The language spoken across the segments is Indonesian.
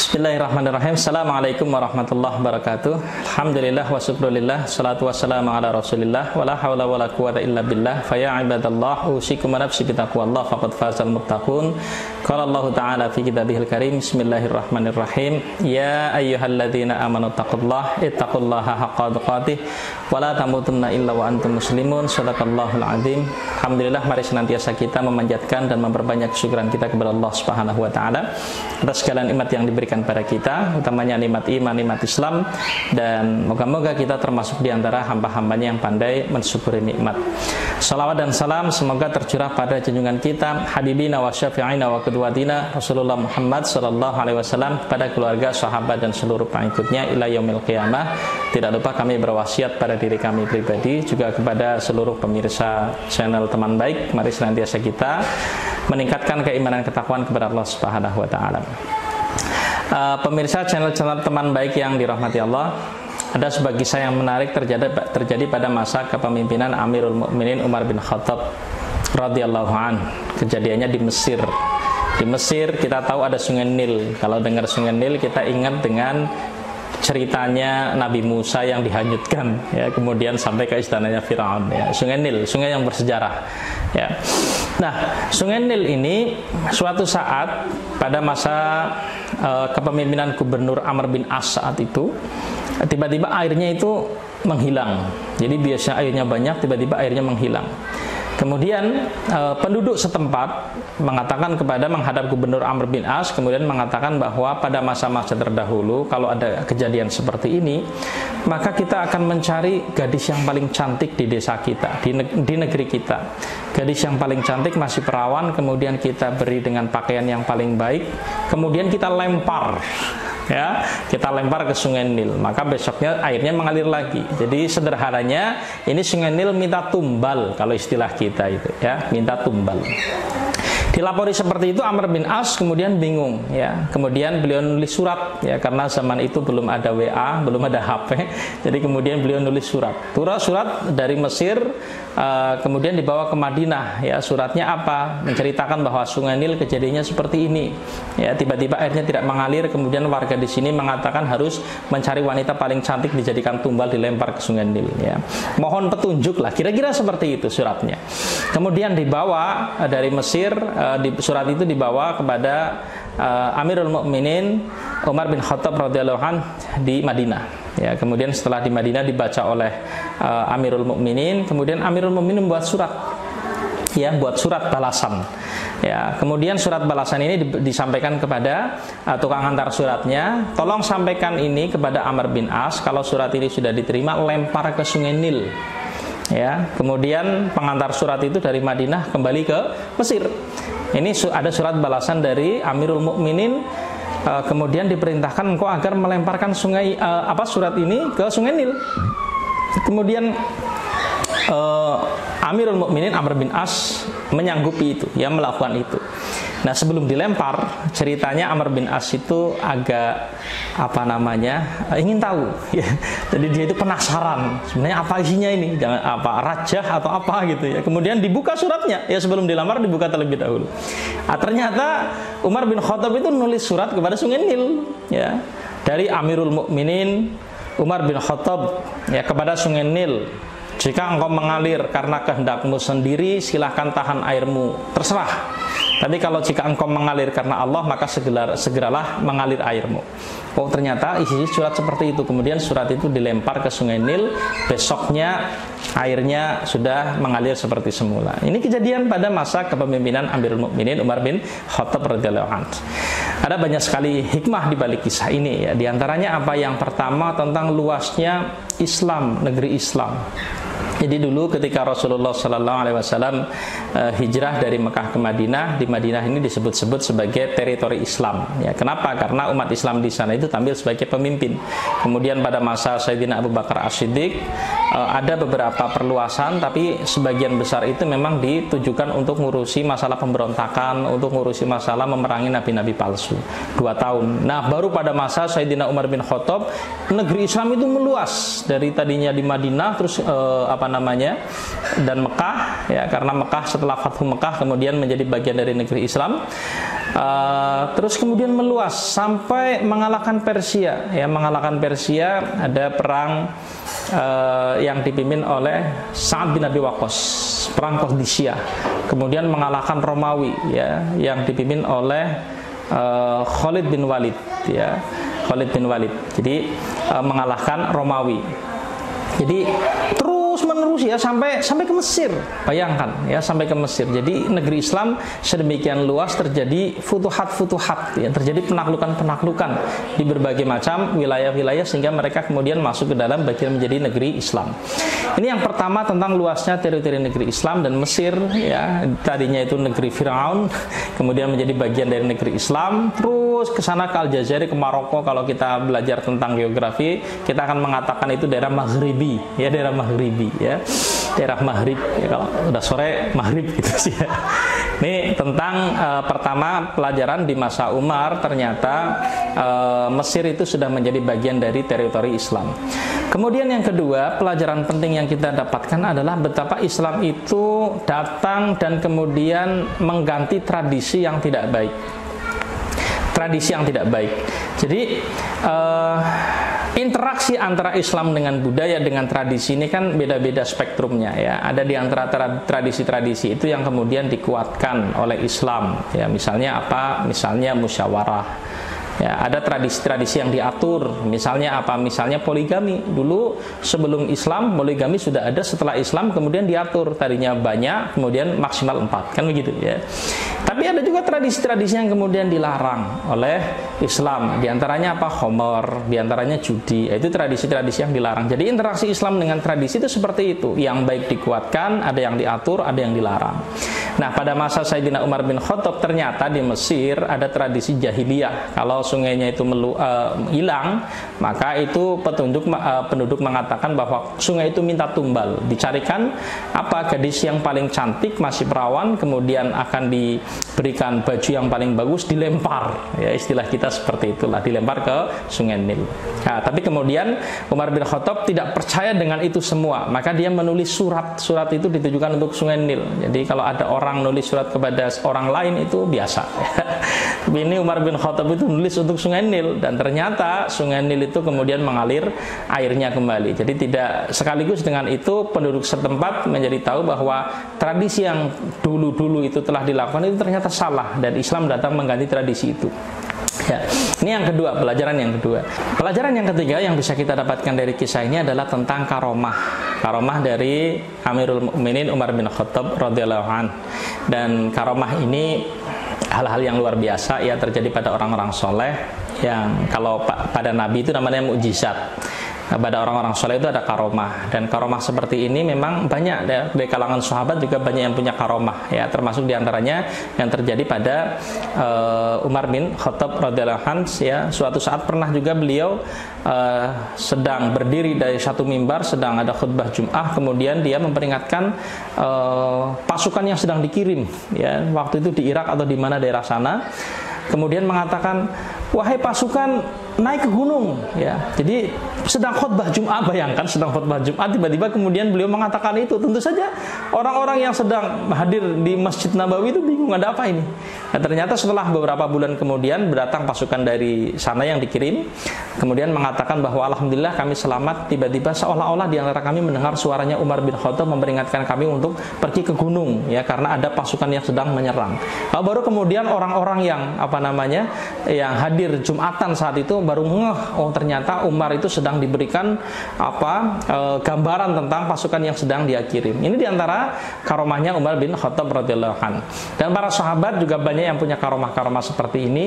Bismillahirrahmanirrahim. Assalamualaikum warahmatullahi wabarakatuh. Alhamdulillah wa syukrulillah. Salatu wassalamu ala rasulillah. Wa la hawla wa la quwata illa billah. Faya ibadallah, usikum wa nafsi bitaqwallah faqad fazal muttaqun. Qala Allah ta'ala fi kitabihil karim. Bismillahirrahmanirrahim. Ya ayyuhalladzina amanu taqullah ittaqullaha haqqa tuqatih wa la tamutunna illa wa antum muslimun. Shadaqallahul azim. Alhamdulillah, mari senantiasa kita memanjatkan dan memperbanyak kesyukuran kita kepada Allah Subhanahu wa taala atas segala nikmat yang diberikan pada kita, utamanya nikmat iman, nikmat Islam, dan moga-moga kita termasuk di antara hamba-hambanya yang pandai mensyukuri nikmat. Salawat dan salam semoga tercurah pada junjungan kita habibina wa syafi'ina wa qudwatina Rasulullah Muhammad sallallahu alaihi wasallam, pada keluarga, sahabat dan seluruh pengikutnya ila yaumil qiyamah. Tidak lupa kami berwasiat pada diri kami pribadi, juga kepada seluruh pemirsa channel Teman Baik. Mari senantiasa kita meningkatkan keimanan ketakwaan kepada Allah Subhanahu wa taala. Pemirsa channel-channel Teman Baik yang dirahmati Allah, ada sebuah kisah yang menarik terjadi pada masa kepemimpinan Amirul Mukminin Umar bin Khattab radhiyallahu an. Kejadiannya di Mesir. Di Mesir kita tahu ada Sungai Nil. Kalau dengar Sungai Nil kita ingat dengan ceritanya Nabi Musa yang dihanyutkan, ya, kemudian sampai ke istananya Firaun, ya. Sungai Nil, sungai yang bersejarah, ya. Nah, Sungai Nil ini suatu saat pada masa kepemimpinan Gubernur Amr bin As saat itu, tiba-tiba airnya itu menghilang. Jadi biasa airnya banyak, tiba-tiba airnya menghilang. Kemudian penduduk setempat menghadap Gubernur Amr bin As, kemudian mengatakan bahwa pada masa-masa terdahulu kalau ada kejadian seperti ini, maka kita akan mencari gadis yang paling cantik di desa kita, di negeri kita. Gadis yang paling cantik masih perawan, kemudian kita beri dengan pakaian yang paling baik, kemudian kita lempar. Ya, kita lempar ke Sungai Nil, maka besoknya airnya mengalir lagi. Jadi sederhananya ini Sungai Nil minta tumbal, kalau istilah kita itu, ya, minta tumbal. Dilapori seperti itu, Amr bin As kemudian bingung, ya. Kemudian beliau nulis surat, ya, karena zaman itu belum ada WA, belum ada HP. Jadi kemudian beliau nulis surat. Surat dari Mesir, kemudian dibawa ke Madinah, ya. Suratnya apa? Menceritakan bahwa Sungai Nil kejadiannya seperti ini. Ya, tiba-tiba airnya tidak mengalir, kemudian warga di sini mengatakan harus mencari wanita paling cantik dijadikan tumbal, dilempar ke Sungai Nil, ya. Mohon petunjuk lah, kira-kira seperti itu suratnya. Kemudian dibawa dari Mesir, surat itu dibawa kepada Amirul Mukminin Umar bin Khattab radhiyallahu an di Madinah. Ya, kemudian setelah di Madinah dibaca oleh Amirul Mukminin, kemudian Amirul Mukminin membuat surat, ya, buat surat balasan. Ya, kemudian surat balasan ini disampaikan kepada tukang antar suratnya, tolong sampaikan ini kepada Amr bin As, kalau surat ini sudah diterima lempar ke Sungai Nil. Ya, kemudian pengantar surat itu dari Madinah kembali ke Mesir. Ini ada surat balasan dari Amirul Mukminin, kemudian diperintahkan engkau agar melemparkan surat ini ke Sungai Nil. Kemudian Amirul Mukminin Amr bin As menyanggupi itu, ya, melakukan itu. Nah, sebelum dilempar, ceritanya Amr bin As itu agak ingin tahu, ya. Jadi dia itu penasaran, sebenarnya apa isinya ini, jangan apa rajah atau apa gitu, ya. Kemudian dibuka suratnya, ya, sebelum dilamar dibuka terlebih dahulu. Ternyata Umar bin Khattab itu nulis surat kepada Sungai Nil, ya, dari Amirul Mukminin Umar bin Khattab, ya, kepada Sungai Nil. Jika engkau mengalir karena kehendakmu sendiri, silahkan tahan airmu, terserah. Tapi kalau jika engkau mengalir karena Allah, maka segeralah mengalir airmu. Oh, ternyata isi surat seperti itu. Kemudian surat itu dilempar ke Sungai Nil. Besoknya airnya sudah mengalir seperti semula. Ini kejadian pada masa kepemimpinan Amirul Mukminin Umar bin Khattab radhiyallahu anhu. Ada banyak sekali hikmah di balik kisah ini, ya. Di antaranya apa? Yang pertama tentang luasnya Islam, negeri Islam. Jadi dulu ketika Rasulullah SAW hijrah dari Mekah ke Madinah, di Madinah ini disebut-sebut sebagai teritori Islam. Ya, kenapa? Karena umat Islam di sana itu tampil sebagai pemimpin. Kemudian pada masa Sayyidina Abu Bakar As-Siddiq ada beberapa perluasan, tapi sebagian besar itu memang ditujukan untuk ngurusi masalah pemberontakan, untuk ngurusi masalah memerangi nabi-nabi palsu. 2 tahun. Nah, baru pada masa Sayyidina Umar bin Khattab, negeri Islam itu meluas dari tadinya di Madinah, terus dan Mekah, ya, karena Mekah setelah Fathu Mekah kemudian menjadi bagian dari negeri Islam. Terus kemudian meluas sampai mengalahkan Persia. Ya, mengalahkan Persia, ada perang yang dipimpin oleh Sa'ad bin Abi Waqqas, perang Qadisiyah. Kemudian mengalahkan Romawi, ya, yang dipimpin oleh Khalid bin Walid, ya, Khalid bin Walid. Jadi mengalahkan Romawi. Jadi terus menerus ya sampai ke Mesir. Bayangkan ya, sampai ke Mesir. Jadi negeri Islam sedemikian luas, terjadi futuhat-futuhat, ya, terjadi penaklukan-penaklukan di berbagai macam wilayah-wilayah sehingga mereka kemudian masuk ke dalam bagian menjadi negeri Islam. Ini yang pertama tentang luasnya teritori negeri Islam. Dan Mesir, ya, tadinya itu negeri Firaun, kemudian menjadi bagian dari negeri Islam, terus ke sana ke Aljazair, ke Maroko. Kalau kita belajar tentang geografi, kita akan mengatakan itu daerah Maghribi, ya, daerah Maghribi, ya, daerah Maghrib, ya, kalau udah sore Maghrib gitu sih, ya. Ini tentang pertama pelajaran di masa Umar, ternyata Mesir itu sudah menjadi bagian dari teritori Islam. Kemudian yang kedua, pelajaran penting yang kita dapatkan adalah betapa Islam itu datang dan kemudian mengganti tradisi yang tidak baik. Tradisi yang tidak baik. Jadi interaksi antara Islam dengan budaya, dengan tradisi ini kan beda-beda spektrumnya, ya. Ada di antara tradisi-tradisi itu yang kemudian dikuatkan oleh Islam, ya. Misalnya apa? Misalnya musyawarah. Ya, ada tradisi-tradisi yang diatur, misalnya apa? Misalnya poligami. Dulu sebelum Islam poligami sudah ada, setelah Islam kemudian diatur, tadinya banyak, kemudian maksimal 4, kan begitu, ya. Tapi ada juga tradisi-tradisi yang kemudian dilarang oleh Islam. Di antaranya apa? Khamar, di antaranya judi. Itu tradisi-tradisi yang dilarang. Jadi interaksi Islam dengan tradisi itu seperti itu. Yang baik dikuatkan, ada yang diatur, ada yang dilarang. Nah, pada masa Sayyidina Umar bin Khattab ternyata di Mesir ada tradisi jahiliyah. Kalau sungainya itu hilang, maka itu penduduk mengatakan bahwa sungai itu minta tumbal, dicarikan apa gadis yang paling cantik, masih perawan, kemudian akan diberikan baju yang paling bagus, dilempar, ya, istilah kita seperti itulah, dilempar ke sungai Nil. Nah, tapi kemudian Umar bin Khattab tidak percaya dengan itu semua, maka dia menulis surat itu ditujukan untuk sungai Nil. Jadi kalau ada orang nulis surat kepada orang lain itu biasa. Tapi ini Umar bin Khattab itu nulis untuk sungai Nil, dan ternyata sungai Nil itu kemudian mengalir airnya kembali. Jadi tidak sekaligus dengan itu penduduk setempat menjadi tahu bahwa tradisi yang dulu-dulu itu telah dilakukan itu ternyata salah, dan Islam datang mengganti tradisi itu. Ya, ini yang kedua, pelajaran yang kedua. Pelajaran yang ketiga yang bisa kita dapatkan dari kisah ini adalah tentang karomah. Karomah dari Amirul Mukminin Umar bin Khattab radhiyallahu anhu. Dan karomah ini hal-hal yang luar biasa, ya, terjadi pada orang-orang soleh yang kalau pada Nabi itu namanya mukjizat. Pada orang-orang soleh itu ada karomah, dan karomah seperti ini memang banyak, ya, dari kalangan sahabat juga banyak yang punya karomah, ya, termasuk diantaranya yang terjadi pada Umar bin Khattab radhiyallahu anhu, ya. Suatu saat pernah juga beliau sedang berdiri dari satu mimbar, sedang ada khutbah Jum'ah, kemudian dia memperingatkan pasukan yang sedang dikirim, ya, waktu itu di Irak atau di mana daerah sana, kemudian mengatakan, wahai pasukan, naik ke gunung, ya. Jadi sedang khutbah Jum'ah, bayangkan sedang khutbah Jum'ah, tiba-tiba kemudian beliau mengatakan itu. Tentu saja orang-orang yang sedang hadir di Masjid Nabawi itu bingung, ada apa ini. Nah, ternyata setelah beberapa bulan kemudian datang pasukan dari sana yang dikirim, kemudian mengatakan bahwa alhamdulillah kami selamat. Tiba-tiba seolah-olah di antara kami mendengar suaranya Umar bin Khattab memperingatkan kami untuk pergi ke gunung, ya, karena ada pasukan yang sedang menyerang. Lalu baru kemudian orang-orang yang yang hadir Jumatan saat itu baru ngeh, oh ternyata Umar itu sedang diberikan gambaran tentang pasukan yang sedang dia kirim. Ini diantara karomahnya Umar bin Khattab radhiyallahu anhu. Dan para sahabat juga banyak yang punya karomah-karomah seperti ini.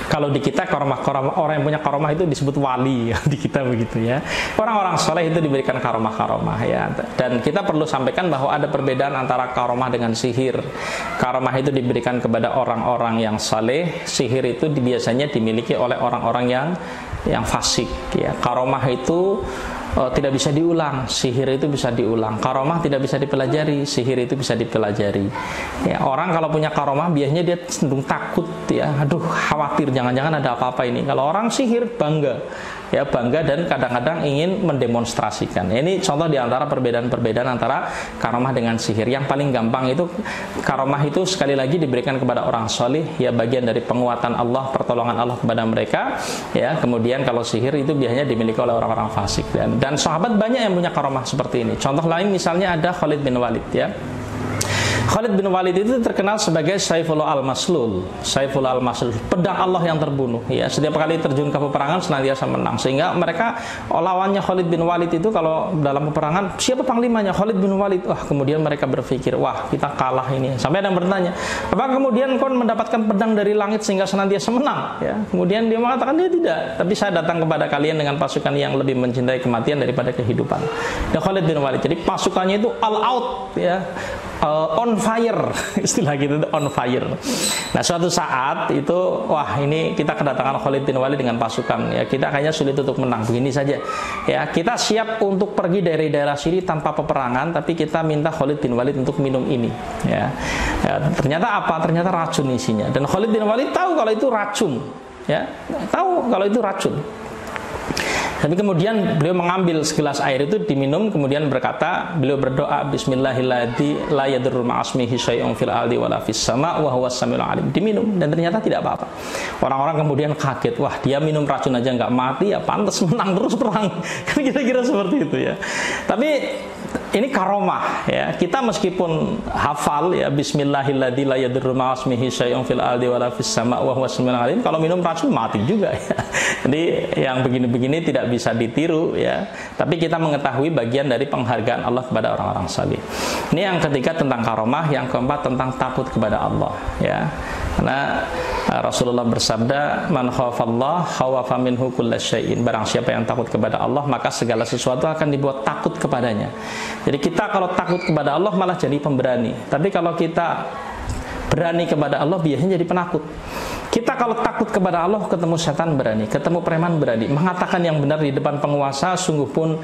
Kalau di kita karomah-karomah, orang yang punya karomah itu disebut wali, ya, di kita begitu, ya. Orang-orang soleh itu diberikan karomah-karomah, ya. Dan kita perlu sampaikan bahwa ada perbedaan antara karomah dengan sihir. Karomah itu diberikan kepada orang-orang yang saleh, sihir itu biasanya dimiliki oleh orang-orang yang fasik, ya. Karomah itu tidak bisa diulang, sihir itu bisa diulang. Karomah tidak bisa dipelajari, sihir itu bisa dipelajari. Ya, orang kalau punya karomah biasanya dia cenderung takut, ya. Aduh, khawatir jangan-jangan ada apa-apa ini. Kalau orang sihir bangga, ya bangga dan kadang-kadang ingin mendemonstrasikan. Ini contoh di antara perbedaan-perbedaan antara karomah dengan sihir. Yang paling gampang itu karomah itu sekali lagi diberikan kepada orang solih, ya bagian dari penguatan Allah, pertolongan Allah kepada mereka, ya. Kemudian kalau sihir itu biasanya dimiliki oleh orang-orang fasik, dan sahabat banyak yang punya karomah seperti ini. Contoh lain misalnya ada Khalid bin Walid, ya. Khalid bin Walid itu terkenal sebagai Saifullah al-Maslul. Saifullah al-Maslul, pedang Allah yang terbunuh, ya. Setiap kali terjun ke peperangan senantiasa menang, sehingga mereka lawannya Khalid bin Walid itu kalau dalam peperangan, siapa panglimanya? Khalid bin Walid. Wah, kemudian mereka berpikir, wah, kita kalah ini. Sampai ada yang bertanya, apa kemudian kau mendapatkan pedang dari langit sehingga senantiasa menang, ya? Kemudian dia mengatakan, dia tidak, tapi saya datang kepada kalian dengan pasukan yang lebih mencintai kematian daripada kehidupan. Ya, Khalid bin Walid, jadi pasukannya itu all out, ya, on fire, istilah gitu, on fire. Nah, suatu saat itu, wah, ini kita kedatangan Khalid bin Walid dengan pasukan, ya, kita kayaknya sulit untuk menang. Begini saja, ya, kita siap untuk pergi dari daerah sini tanpa peperangan, tapi kita minta Khalid bin Walid untuk minum ini, ya. Ternyata apa? Ternyata racun isinya. Dan Khalid bin Walid tahu kalau itu racun, ya, tahu kalau itu racun. Tapi kemudian beliau mengambil segelas air itu diminum, kemudian beliau berdoa, Bismillahirrahmanirrahim, la yadurru ma'asmihi syai'un fil ardi wala fis sama' wa huwas samiul alim. Diminum dan ternyata tidak apa-apa. Orang-orang kemudian kaget, wah, dia minum racun aja nggak mati, ya pantas menang terus perang. Kan kira-kira seperti itu, ya. Tapi ini karomah, ya. Kita meskipun hafal, ya, Bismillahirrahmanirrahim, la yadurru ma'asmihi syai'un fil ardi wala fis sama' wa huwas samiul alim, kalau minum racun mati juga, ya. Jadi yang begini-begini tidak bisa ditiru, ya. Tapi kita mengetahui bagian dari penghargaan Allah kepada orang-orang salih. Ini yang ketiga tentang karomah, yang keempat tentang takut kepada Allah, ya. Karena Rasulullah bersabda, man khafallah khawafa minhu kullasyai'in. Barang siapa yang takut kepada Allah, maka segala sesuatu akan dibuat takut kepadanya. Jadi kita kalau takut kepada Allah malah jadi pemberani. Tapi kalau kita berani kepada Allah biasanya jadi penakut. Kita kalau takut kepada Allah, ketemu setan berani, ketemu preman berani, mengatakan yang benar di depan penguasa, sungguh pun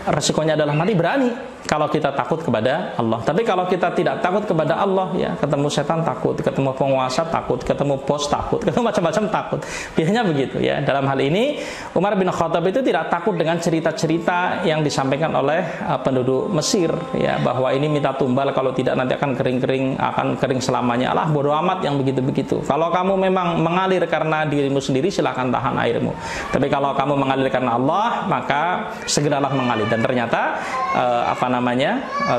resikonya adalah mati, berani. Kalau kita takut kepada Allah. Tapi kalau kita tidak takut kepada Allah, ya, ketemu setan takut, ketemu penguasa takut, ketemu bos takut, ketemu macam-macam takut. Biasanya begitu, ya. Dalam hal ini Umar bin Khattab itu tidak takut dengan cerita-cerita yang disampaikan oleh penduduk Mesir, ya, bahwa ini minta tumbal, kalau tidak nanti akan kering selamanya. Alah, bodoh amat yang begitu-begitu. Kalau kamu memang mengalir karena dirimu sendiri, silahkan tahan airmu. Tapi kalau kamu mengalir karena Allah, maka segeralah mengalir. Dan ternyata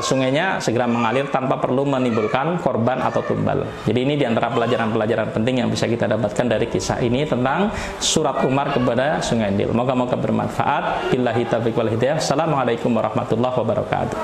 sungainya segera mengalir tanpa perlu menimbulkan korban atau tumbal. Jadi ini diantara pelajaran-pelajaran penting yang bisa kita dapatkan dari kisah ini tentang surat Umar kepada Sungai Nil. Moga-moga bermanfaat. Billahi taufiq wal hidayah. Assalamualaikum warahmatullahi wabarakatuh.